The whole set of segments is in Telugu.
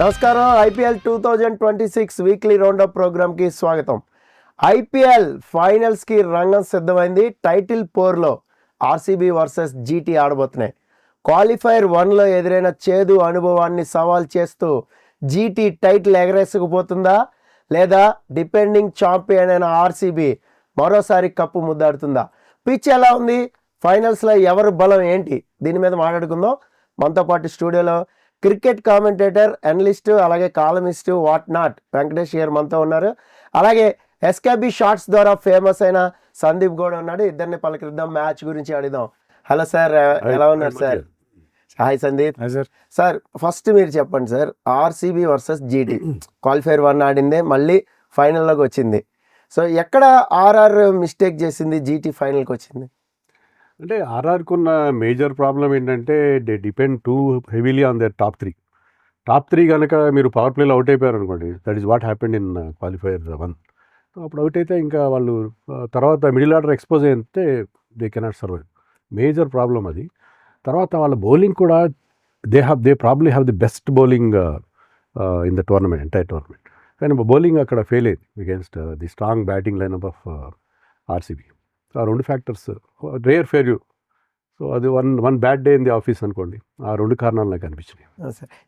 నమస్కారం. ఐపీఎల్ 2026 వీక్లీ రౌండప్ ప్రోగ్రామ్కి స్వాగతం. ఐపీఎల్ ఫైనల్స్కి రంగం సిద్ధమైంది. టైటిల్ పోర్లో ఆర్సీబీ వర్సెస్ జీటీ ఆడబోతున్నాయి. క్వాలిఫైర్ 1లో ఎదురైన చేదు అనుభవాన్ని సవాల్ చేస్తూ జీటీ టైటిల్ ఎగరేసుకుపోతుందా, లేదా డిపెండింగ్ ఛాంపియన్ అయిన ఆర్సీబీ మరోసారి కప్పు ముద్దాడుతుందా? పిచ్ ఎలా ఉంది, ఫైనల్స్లో ఎవరు బలం ఏంటి, దీని మీద మాట్లాడుకుందాం. మనతో పాటు స్టూడియోలో క్రికెట్ కామెంటేటర్, అనలిస్టు, అలాగే కాలమిస్టు, వాట్ నాట్ వెంకటేష్ గారు మనతో ఉన్నారు. అలాగే ఎస్కేబీ షార్ట్స్ ద్వారా ఫేమస్ అయిన సందీప్ కూడా ఉన్నాడు. ఇద్దరిని పలకరిద్దాం, మ్యాచ్ గురించి అడుగుదాం. హలో సార్, ఎలా ఉన్నారు sir? Hi Sandeep. Sir first మీరు చెప్పండి sir, RCB versus GT qualifier 1 ఆడిందే, మళ్ళీ ఫైనల్లోకి వచ్చింది. సో ఎక్కడ ఆర్ఆర్ మిస్టేక్ చేసింది, జీటీ ఫైనల్కి వచ్చింది? అంటే ఆర్ఆర్కి ఉన్న మేజర్ ప్రాబ్లం ఏంటంటే they depend two heavily on their top three కనుక మీరు పవర్ ప్లేలో అవుట్ అయిపోయారు అనుకోండి, that is what happened in qualifier 1. అప్పుడు అవుట్ అయితే ఇంకా వాళ్ళు తర్వాత మిడిల్ ఆర్డర్ ఎక్స్పోజ్ అయితే they cannot survive. Major problem అది. తర్వాత వాళ్ళ బౌలింగ్ కూడా they probably have the best bowling in the tournament, entire tournament. కానీ బౌలింగ్ అక్కడ ఫెయిల్ అయింది against the strong batting lineup of RCB. ఆ రెండు ఫ్యాక్టర్స్ రేర్ ఫెయిల్యూర్. సో అది one bad day in the office అనుకోండి. ఆ రెండు కారణాలు నాకు అనిపించినాయి.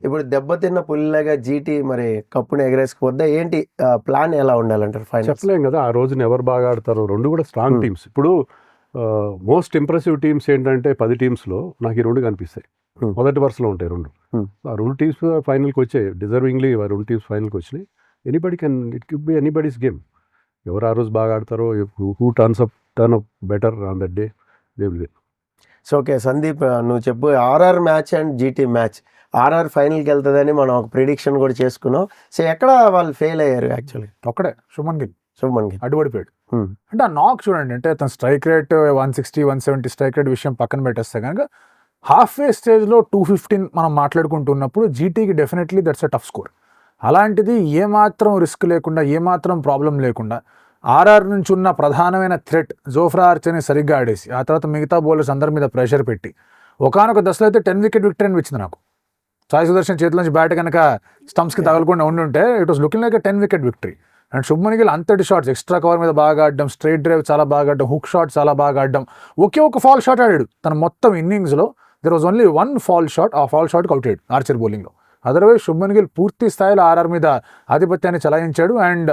ఇప్పుడు దెబ్బతిన్న పుల్లిలాగా జీటీ మరి కప్పుని ఎగరేసుకుపోద్దా ఏంటి? ప్లాన్ ఎలా ఉండాలంటారు? ఫైనల్ చెప్పలేం కదా, ఆ రోజున ఎవరు బాగా ఆడతారో. రెండు కూడా స్ట్రాంగ్ టీమ్స్. ఇప్పుడు మోస్ట్ ఇంప్రెసివ్ టీమ్స్ ఏంటంటే 10 టీమ్స్లో నాకు ఈ రెండు కనిపిస్తాయి. మొదటి వరుసలో ఉంటాయి రెండు. ఆ రెండు టీమ్స్ ఫైనల్కి వచ్చాయి, డిజర్వింగ్లీ రెండు టీమ్స్ ఫైనల్కి వచ్చినాయి. It could be anybody's game. ఎవరు ఆ రోజు బాగా ఆడతారో, who turn up better on that day, they will win. So okay Sandeep, నువ్వు చెప్పు. RR match and GT match, RR ఫైనల్కి వెళ్తుందని మనం ఒక ప్రిడిక్షన్ కూడా చేసుకున్నాం. సో ఎక్కడ వాళ్ళు ఫెయిల్ అయ్యారు? యాక్చువల్లీ ఒక్కడే శుభ్మన్ గిల్ అడ్డుపడిపోయాడు. అంటే ఆ నాక్ చూడండి, అంటే తన స్ట్రైక్ రేట్ 160, 170 స్ట్రైక్ రేట్ విషయం పక్కన పెట్టేస్తే కనుక హాఫ్ వే స్టేజ్లో 215 మనం మాట్లాడుకుంటున్నప్పుడు జీటీకి definitely that's a tough score. అలాంటిది ఏమాత్రం రిస్క్ లేకుండా, ఏమాత్రం ప్రాబ్లం లేకుండా ఆర్ఆర్ నుంచి ఉన్న ప్రధానమైన థ్రెట్ జోఫ్రా ఆర్చర్ని సరిగ్గా ఆడేసి, ఆ తర్వాత మిగతా బౌలర్స్ అందరి మీద ప్రెషర్ పెట్టి ఒకానొక దశలో అయితే 10 వికెట్ విక్టరీ అనిపించింది నాకు. సాయి సుదర్శన్ చేతిలోంచి బ్యాట్ కనుక స్టంప్స్కి తగలకుండా ఉండుంటే it was looking like 10 wicket victory. And Shubman Gill అంతటి షాట్స్, ఎక్స్ట్రా కవర్ మీద బాగా ఆడడం, స్ట్రైట్ డ్రైవ్ చాలా బాగా ఆడడం, హుక్ షాట్ చాలా బాగా ఆడడం, ఒకే ఒక ఫాల్ షాట్ ఆడాడు తన మొత్తం ఇన్నింగ్స్లో. There was only 1 fall shot, ఆ ఫాల్ షాట్కి అవుట్ అయ్యాడు ఆర్చర్ బౌలింగ్లో. అదర్వైజ్ శుభ్మన్ గిల్ పూర్తి స్థాయిలో ఆర్ఆర్ మీద ఆధిపత్యాన్ని చలాయించాడు. అండ్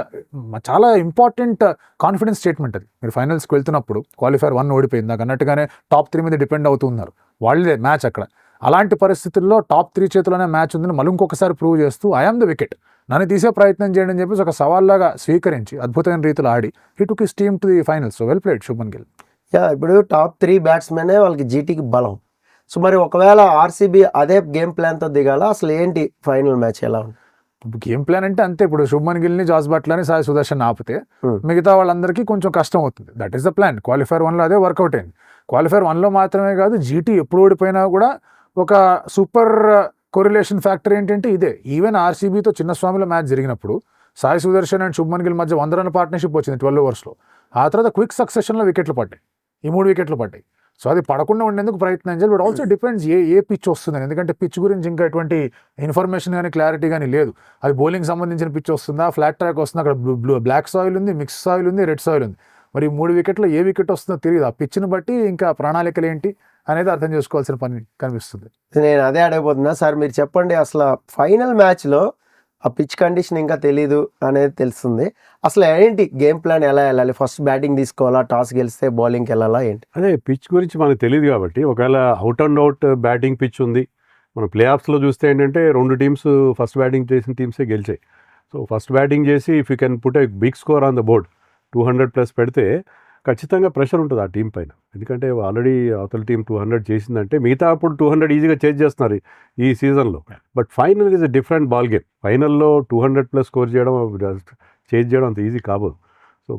చాలా ఇంపార్టెంట్ కాన్ఫిడెన్స్ స్టేట్మెంట్ అది. మీరు ఫైనల్స్కి వెళ్తున్నప్పుడు క్వాలిఫైర్ 1 ఓడిపోయింది, నాకు అన్నట్టుగానే టాప్ 3 మీద డిపెండ్ అవుతున్నారు, వాళ్ళే మ్యాచ్ అక్కడ. అలాంటి పరిస్థితుల్లో టాప్ 3 చేతిలోనే మ్యాచ్ ఉందని మళ్ళీ ఇంకొకసారి ప్రూవ్ చేస్తూ ఐఆమ్ ద వికెట్, నన్ను తీసే ప్రయత్నం చేయండి అని చెప్పేసి ఒక సవాల్లాగా స్వీకరించి అద్భుతమైన రీతిలో ఆడి he took his team to the finals. So well played Shubman Gill. ఇప్పుడు టాప్ 3 బ్యాట్స్మెనే వాళ్ళకి జీటీకి బలం. సో మరి ఒకవేళ ఆర్సీబీ అదే గేమ్ ప్లాన్తో దిగాల, అసలు ఏంటి ఫైనల్ మ్యాచ్ ఎలా ఉంది? గేమ్ ప్లాన్ అంటే అంతే. ఇప్పుడు శుభ్మన్ గిల్ని, జాస్ బట్లర్ని, సాయి సుదర్శన్ ఆపితే మిగతా వాళ్ళందరికీ కొంచెం కష్టం అవుతుంది. That is the plan. Qualifier 1లో అదే వర్కౌట్ అయింది. క్వాలిఫైర్ 1లో మాత్రమే కాదు, జీటీ ఎప్పుడు ఓడిపోయినా కూడా ఒక సూపర్ కొరిలేషన్ ఫ్యాక్టర్ ఏంటంటే ఇదే. ఈవెన్ ఆర్సీబీతో చిన్నస్వామిలో మ్యాచ్ జరిగినప్పుడు సాయి సుదర్శన్ అండ్ శుభ్మన్ గిల్ మధ్య 100 రన్ పార్ట్నర్షిప్ వచ్చింది 12 ఓవర్స్లో. ఆ తర్వాత క్విక్ సక్సెషన్లో వికెట్లు పడ్డాయి, ఈ 3 వికెట్లు పడ్డాయి. సో అది పడకుండా ఉండేందుకు ప్రయత్నం చేయాలి. But also depends A pitch వస్తుందని, ఎందుకంటే పిచ్ గురించి ఇంకా ఎటువంటి ఇన్ఫర్మేషన్ కానీ క్లారిటీ కానీ లేదు. అది బౌలింగ్ సంబంధించిన పిచ్ వస్తుందా, ఫ్లాట్ ట్రాక్ వస్తుందా, అక్కడ బ్లాక్ సాయిల్ ఉంది, మిక్స్ సాయిల్ ఉంది, రెడ్ సాయిల్ ఉంది. మరి 3 వికెట్లో ఏ వికెట్ వస్తుందో తెలియదు. ఆ పిచ్ని బట్టి ఇంకా ప్రణాళికలు ఏంటి అనేది అర్థం చేసుకోవాల్సిన పని కనిపిస్తుంది. నేను అదే అడగబోతున్నా సార్, మీరు చెప్పండి. అసలు ఫైనల్ మ్యాచ్లో ఆ పిచ్ కండిషన్ ఇంకా తెలీదు అనేది తెలుస్తుంది. అసలు ఏంటి గేమ్ ప్లాన్, ఎలా వెళ్ళాలి? ఫస్ట్ బ్యాటింగ్ తీసుకోవాలా, టాస్ గెలిస్తే బౌలింగ్కి వెళ్ళాలా ఏంటి? అదే పిచ్ గురించి మనకు తెలియదు కాబట్టి, ఒకవేళ out and out batting pitch ఉంది, మనం ప్లే ఆఫ్స్లో చూస్తే ఏంటంటే 2 టీమ్స్ ఫస్ట్ బ్యాటింగ్ చేసిన టీమ్సే గెలిచాయి. సో ఫస్ట్ బ్యాటింగ్ చేసి if you can put a big score on the board 200+ పెడితే ఖచ్చితంగా ప్రెషర్ ఉంటుంది ఆ టీం పైన. ఎందుకంటే ఆల్రెడీ అవతల టీం 200 చేసిందంటే మిగతా అప్పుడు 200 ఈజీగా చేజ్ చేస్తున్నారు ఈ సీజన్లో. But final is a different ball game. ఫైనల్లో 200+ స్కోర్ చేయడం, చేజ్ చేయడం అంత ఈజీ కాబోదు. So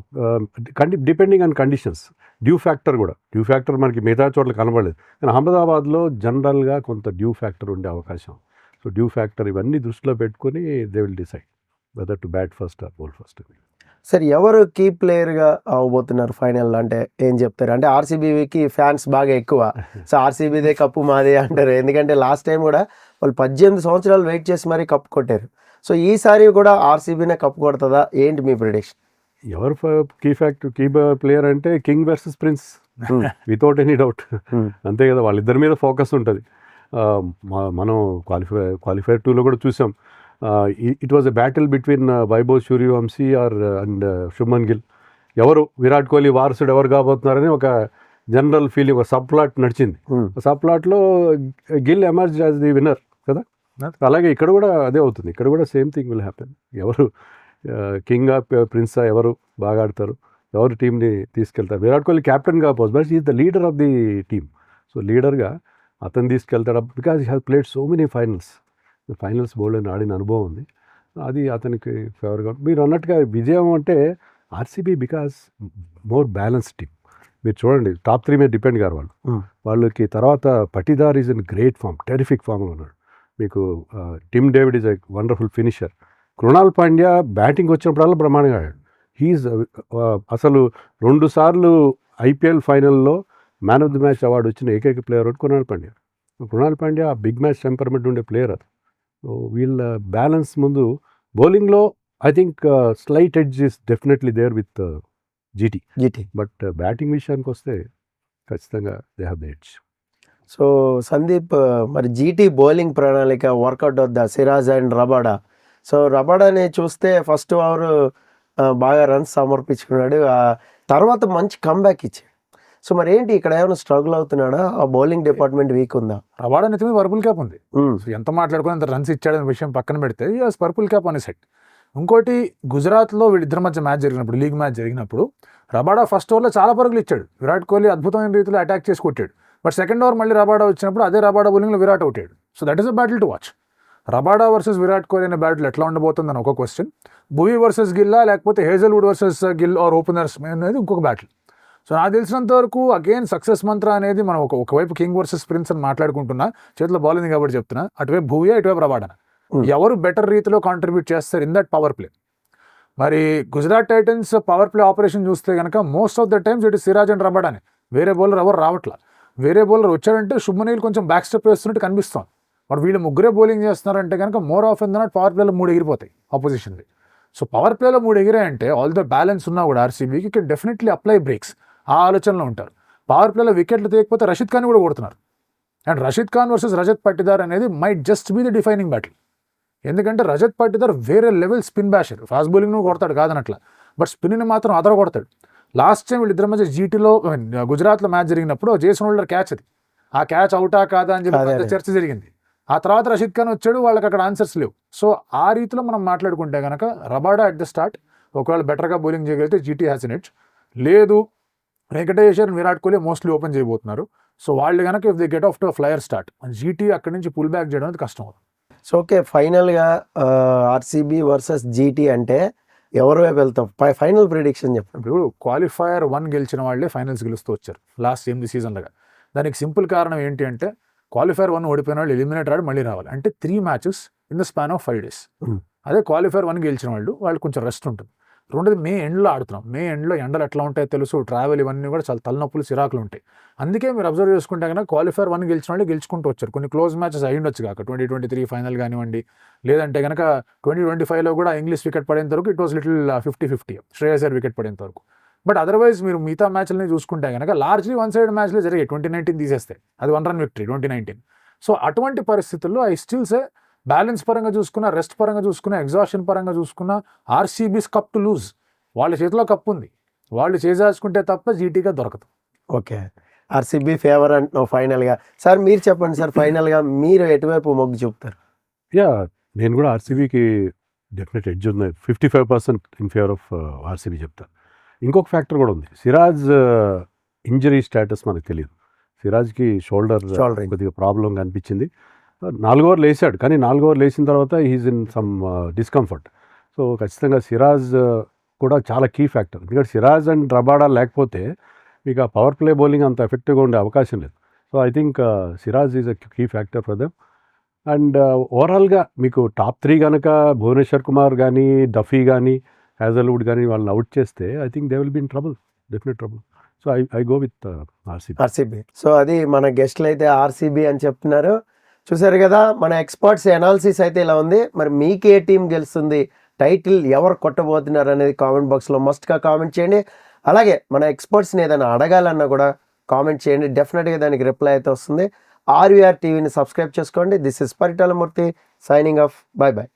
depending on conditions, dew factor మనకి మిగతా చోట్ల కనబడలేదు, కానీ అహ్మదాబాద్లో జనరల్గా కొంత డ్యూ ఫ్యాక్టర్ ఉండే అవకాశం. సో డ్యూ ఫ్యాక్టర్ ఇవన్నీ దృష్టిలో పెట్టుకొని they will decide whether to bat first or bowl first. Sir ఎవరు కీ ప్లేయర్గా అవ్వబోతున్నారు ఫైనల్ అంటే ఏం చెప్తారు? అంటే ఆర్సీబీకి ఫ్యాన్స్ బాగా ఎక్కువ, సో ఆర్సీబీదే కప్పు మాదే అంటారు. ఎందుకంటే లాస్ట్ టైం కూడా వాళ్ళు 18 సంవత్సరాలు వెయిట్ చేసి మరీ కప్పు కొట్టారు. సో ఈసారి కూడా ఆర్సీబీనే కప్పు కొడుతుందా? ఏంటి మీ ప్రిడిక్షన్? ఎవరు కీ ప్లేయర్ అంటే king versus prince, without any doubt. అంతే కదా, వాళ్ళిద్దరి మీద ఫోకస్ ఉంటుంది. మనం క్వాలిఫైర్ 2లో కూడా చూసాం. It was a battle between Vaibhav Suryavanshi and Shubman Gill. ఎవరు విరాట్ కోహ్లీ వారసుడు ఎవరు కాబోతున్నారని ఒక జనరల్ ఫీలింగ్, ఒక సబ్ ప్లాట్ నడిచింది. సబ్ ప్లాట్లో Gill emerge as the winner కదా. అలాగే ఇక్కడ కూడా అదే అవుతుంది. ఇక్కడ కూడా సేమ్ థింగ్ విల్ హ్యాపెన్. ఎవరు కింగ్ ప్రిన్సా, ఎవరు బాగా ఆడతారు, ఎవరు టీంని తీసుకెళ్తారు. విరాట్ కోహ్లీ కెప్టెన్ కాకపోవచ్చు, but is the leader of the team. So లీడర్గా అతను తీసుకెళ్తాడు, because he has played so many finals bold అని ఆడిన అనుభవం ఉంది. అది అతనికి ఫేవర్గా. మీరు అన్నట్టుగా విజయం అంటే RCB because more balance team. మీరు చూడండి, టాప్ 3 మీద డిపెండ్ గారు వాళ్ళకి. తర్వాత Patidar is in great form, terrific ఫామ్లో ఉన్నాడు. మీకు Tim David is a wonderful finisher. Krunal Pandya batting వచ్చినప్పుడల్లా బ్రహ్మాండంగా ఆడాడు. హీఈస్ అసలు 2 సార్లు ఐపీఎల్ ఫైనల్లో man of the match award వచ్చిన ఏకైక player Krunal Pandya big match temperament ఉండే ప్లేయర్. వీళ్ళ బ్యాలెన్స్ ముందు బౌలింగ్లో I think slight edge is definitely there with GT. But batting విషయానికి వస్తే ఖచ్చితంగా they have the edge. So Sandeep, మరి జీటీ బౌలింగ్ ప్రణాళిక వర్కౌట్ అవుద్దా? Siraj and Rabada. సో రబాడాని చూస్తే ఫస్ట్ ఓవర్ బాగా రన్స్ సమర్పించుకున్నాడు, తర్వాత మంచి కంబ్యాక్ ఇచ్చాడు. సో మరి ఏంటి ఇక్కడ ఏమైనా స్ట్రగుల్ అవుతున్నాడా? ఆ బౌలింగ్ డిపార్ట్మెంట్ వీక్ ఉందా? రబాడా అయితే పర్పుల్ క్యాప్ ఉంది. సో ఎంత మాట్లాడుకుని అంత రన్స్ ఇచ్చాడనే విషయం పక్కన పెడితే పర్పుల్ క్యాప్ అనే సెట్. ఇంకోటి, గుజరాత్లో వీళ్ళిద్దరి మధ్య మ్యాచ్ జరిగినప్పుడు, లీగ్ మ్యాచ్ జరిగినప్పుడు రబాడా ఫస్ట్ ఓవర్లో చాలా పరుగులు ఇచ్చాడు. విరాట్ కోహ్లీ అద్భుతమైన రీతిలో అటాక్ చేసి కొట్టాడు. బట్ సెకండ్ ఓవర్ మళ్ళీ రబాడా వచ్చినప్పుడు అదే రబాడా బౌలింగ్లో విరాట్ అవుట్ అయ్యాడు. So that is a battle to watch. Rabada versus Virat Kohli అనే బ్యాటిల్ ఎట్లా ఉండబోతుందని ఒక క్వశ్చన్. భువీ వర్సెస్ గిల్లా, లేకపోతే Hazlewood versus Gill or openers అనేది ఇంకొక బ్యాటిల్. సో నాకు తెలిసినంత వరకు అగైన్ సక్సెస్ మంత్ర అనేది మనం ఒకవైపు కింగ్ వర్సెస్ ప్రిన్స్ అని మాట్లాడుకుంటున్నా, చేతిలో బౌలింగ్ కాబట్టి చెప్తున్నా, అటువైపు భూయా, ఇటువైపు రబాడా. ఎవరు బెటర్ రీతిలో కాంట్రిబ్యూట్ చేస్తారు ఇన్ దట్ పవర్ ప్లే. మరి Gujarat Titans power play operation చూస్తే కనుక మోస్ట్ ఆఫ్ ద టైమ్స్ ఇటు సిరాజ్ అండ్ రబాడానే, వేరే బౌలర్ ఎవరు రావట్లా. వేరే బౌలర్ వచ్చాడంటే శుభ్మన్ గిల్ కొంచెం బ్యాక్ స్టెప్ వేస్తున్నట్టు కనిపిస్తుంది. మరి వీళ్ళు ముగ్గురే బౌలింగ్ చేస్తున్నారంటే కనుక మోర్ ఆఫ్ దెన్ నాట్ పవర్ ప్లేలో 3 ఎగిరిపోతాయి ఆపోజిషన్ది. సో పవర్ ప్లేలో 3 ఎగిరాయంటే ఆల్ ద బ్యాలెన్స్ ఉన్నా కూడా ఆర్సీబీకి కెన్ డెఫినెట్లీ అప్లై బ్రేక్స్. ఆ ఆలోచనలో ఉంటారు. పవర్ ప్లేలో వికెట్లు తీయకపోతే రషీద్ ఖాన్ కూడా కొడుతున్నారు. అండ్ రషీద్ ఖాన్ వర్సెస్ రజత్ పట్టిదార్ అనేది might just be the defining battle. ఎందుకంటే రజత్ పట్టిదార్ వేరే level spin basher, fast bowling కొడతాడు కాదనట్లా, బట్ స్పిన్ని మాత్రం అదర కొడతాడు. లాస్ట్ టైం వీళ్ళిద్దరి మధ్య జీటీలో గుజరాత్లో మ్యాచ్ జరిగినప్పుడు జేసన్ హోల్డర్ క్యాచ్ అది, ఆ క్యాచ్ అవుటా కాదా అని చెప్పి చర్చ జరిగింది. ఆ తర్వాత రషీద్ ఖాన్ వచ్చాడు, వాళ్ళకి అక్కడ ఆన్సర్స్ లేవు. సో ఆ రీతిలో మనం మాట్లాడుకుంటే కనుక రబాడా అట్ ద స్టార్ట్ ఒకవేళ బెటర్గా బౌలింగ్ చేయగలిగితే జీటీ హ్యాస్ ఇన్ ఎడ్జ్. లేదు, వెంకటేశ్వర్ విరాట్ కోహ్లీ మోస్ట్లీ ఓపెన్ చేయబోతున్నారు. సో వాళ్ళు కనుక if they get off to flyer start, GT అక్కడి నుంచి పుల్ బ్యాక్ చేయడం అనేది కష్టం అవుతుంది. సో ఓకే, ఫైనల్గా ఆర్సీబీ వర్సెస్ జీటీ అంటే ఎవరు వైపు వెళ్తాం? ఫైనల్ ప్రిడిక్షన్ చెప్పండి. ఇప్పుడు క్వాలిఫైయర్ 1 గెలిచిన వాళ్ళే ఫైనల్స్ గెలుస్తూ వచ్చారు లాస్ట్ 8 సీజన్లుగా. దానికి సింపుల్ కారణం ఏంటి అంటే క్వాలిఫైర్ 1 ఓడిపోయిన వాళ్ళు ఎలిమినేట్ ఆడి మళ్ళీ రావాలి. అంటే 3 matches in the span of 5 days. అదే క్వాలిఫైర్ 1 గెలిచిన వాళ్ళు కొంచెం రెస్ట్ ఉంటుంది. రెండోది మే ఎండ్లో ఆడుతున్నాం. మే ఎండ్లో ఎండలు ఎట్లా ఉంటాయో తెలుసు, ట్రావెల్ ఇవన్నీ కూడా చాలా తలనొప్పులు, చిరాకులు ఉంటాయి. అందుకే మీరు అబ్జర్వ్ చేసుకుంటే కనుక క్వాలిఫైర్ 1 గెలిచిన వాళ్ళు గెలుచుకుంటూ వచ్చారు. కొన్ని క్లోజ్ మ్యాచెస్ అయ్యి ఉండొచ్చు కాక 2023 ఫైనల్ కానివ్వండి, లేదంటే కనుక 2025లో కూడా ఇంగ్లీష్ వికెట్ పడేంత వరకు it was little 50-50 Shreyas Iyer wicket పడేంత వరకు. బట్ అదర్వైజ్ మీరు మిగతా మ్యాచ్లని చూసుకుంటే కనుక లార్జ్లీ 1 సైడ్ మ్యాచ్లే జరిగాయి. 2019 తీసేస్తే అది 1 run విక్టరీ 2019. సో అటువంటి పరిస్థితుల్లో ఐ స్టిల్ సే బ్యాలెన్స్ పరంగా చూసుకున్నా, రెస్ట్ పరంగా చూసుకున్నా, ఎగ్జాషన్ పరంగా చూసుకున్నా ఆర్సీబీస్ కప్ టు లూజ్. వాళ్ళ చేతిలో కప్పు ఉంది, వాళ్ళు చేజార్చుకుంటే తప్ప జీటీగా దొరకదు. ఓకే, ఆర్సీబీ ఫేవర్ అంటున్నావు ఫైనల్గా. సార్ మీరు చెప్పండి సార్, ఫైనల్గా మీరు ఎటువైపు మొగ్గు చూపుతారు? నేను కూడా ఆర్సీబీకి డెఫినెట్ ఎడ్జ్ ఉంది. 55% ఇన్ ఫేవర్ ఆఫ్ ఆర్సీబీ చెప్తాను. ఇంకొక ఫ్యాక్టర్ కూడా ఉంది, సిరాజ్ ఇంజరీ స్టేటస్ మనకు తెలియదు. సిరాజ్కి షోల్డర్ కొద్దిగా ప్రాబ్లం కనిపించింది. 4 ఓవర్లు వేసాడు, కానీ 4 ఓవర్లు వేసిన తర్వాత he's in some discomfort. So ఖచ్చితంగా సిరాజ్ కూడా చాలా కీ ఫ్యాక్టర్. ఎందుకంటే సిరాజ్ అండ్ రబాడా లేకపోతే మీకు ఆ పవర్ ప్లే బౌలింగ్ అంత ఎఫెక్టివ్గా ఉండే అవకాశం లేదు. So I think Siraj is a key factor for them. And ఓవరాల్గా మీకు టాప్ 3 కనుక భువనేశ్వర్ కుమార్ కానీ, డఫీ కానీ, హ్యాజల్వుడ్ కానీ వాళ్ళని అవుట్ చేస్తే I think they will be in trouble, definite trouble. So I go with RCB. RCB. So అది మన గెస్ట్లు అయితే ఆర్సీబీ అని చెప్తున్నారు. చూసారు కదా, మన ఎక్స్పర్ట్స్ ఎనాలిసిస్ అయితే ఇలా ఉంది. మరి మీకు ఏ టీం గెలుస్తుంది, టైటిల్ ఎవరు కొట్టబోతున్నారు అనేది కామెంట్ బాక్స్లో మస్ట్గా కామెంట్ చేయండి. అలాగే మన ఎక్స్పర్ట్స్ని ఏదైనా అడగాలన్నా కూడా కామెంట్ చేయండి, డెఫినెట్గా దానికి రిప్లై అయితే వస్తుంది. ఆర్వీఆర్ టీవీని సబ్స్క్రైబ్ చేసుకోండి. This is Paritala Murthy signing off. By by.